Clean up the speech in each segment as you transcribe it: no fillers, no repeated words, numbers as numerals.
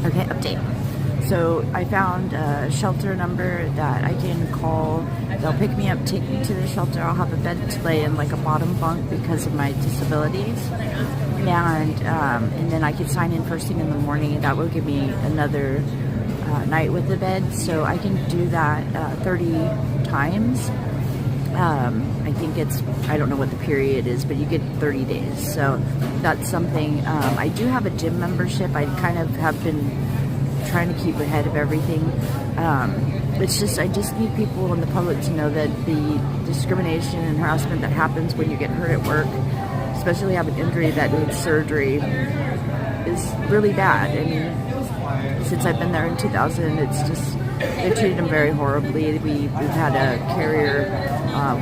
Okay, update. So I found a shelter number that I can call. They'll pick me up, take me to the shelter. I'll have a bed to lay in, like a bottom bunk because of my disabilities. And then I could sign in first thing in the morning, and that will give me another night with the bed. So I can do that 30 times. I think I don't know what the period is, but you get 30 days. So that's something. I do have a gym membership. I kind of have been trying to keep ahead of everything. I just need people in the public to know that the discrimination and harassment that happens when you get hurt at work, especially have an injury that needs surgery, is really bad. I mean, since I've been there in 2000, they've treated him very horribly. We've had a carrier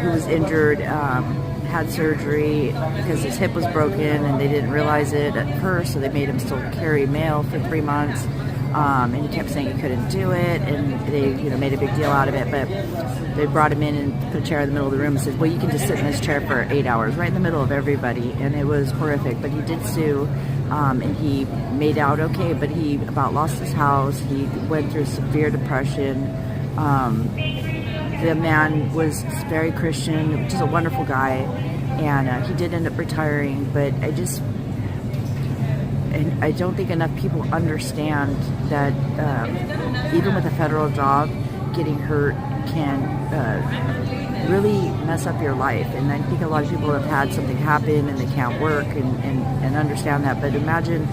who was injured, had surgery because his hip was broken, and they didn't realize it at first, so they made him still carry mail for 3 months. And he kept saying he couldn't do it, and they made a big deal out of it. But they brought him in and put a chair in the middle of the room and said, well, you can just sit in this chair for 8 hours, right in the middle of everybody. And it was horrific. But he did sue, and he made out okay, but he about lost his house. He went through severe depression. The man was very Christian, just a wonderful guy, and he did end up retiring. But I don't think enough people understand that even with a federal job, getting hurt can really mess up your life. And I think a lot of people have had something happen and they can't work and understand that. But imagine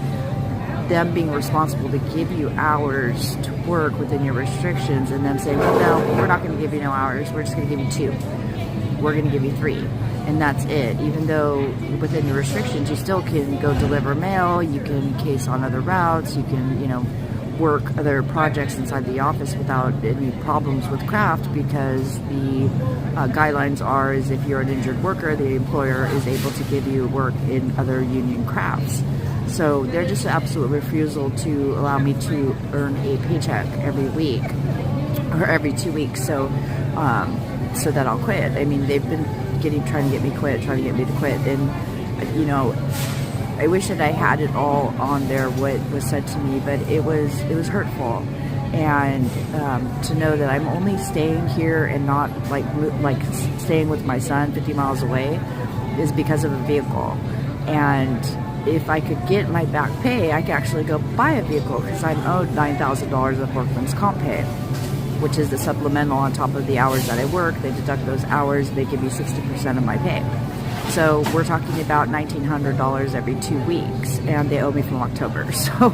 them being responsible to give you hours to work within your restrictions, and then say, well, no, we're not going to give you no hours. We're just going to give you 2. We're going to give you 3. And that's it. Even though within your restrictions, you still can go deliver mail, you can case on other routes, you can, work other projects inside the office without any problems with craft, because the guidelines is if you're an injured worker, the employer is able to give you work in other union crafts. So they're just an absolute refusal to allow me to earn a paycheck every week or every 2 weeks. So that I'll quit. I mean, they've been trying to get me to quit. And, I wish that I had it all on there, what was said to me, but it was hurtful. And to know that I'm only staying here and not like staying with my son 50 miles away is because of a vehicle. And if I could get my back pay, I could actually go buy a vehicle, because I'm owed $9,000 of workman's comp pay, which is the supplemental on top of the hours that I work. They deduct those hours, they give me 60% of my pay. So we're talking about $1,900 every 2 weeks, and they owe me from October. So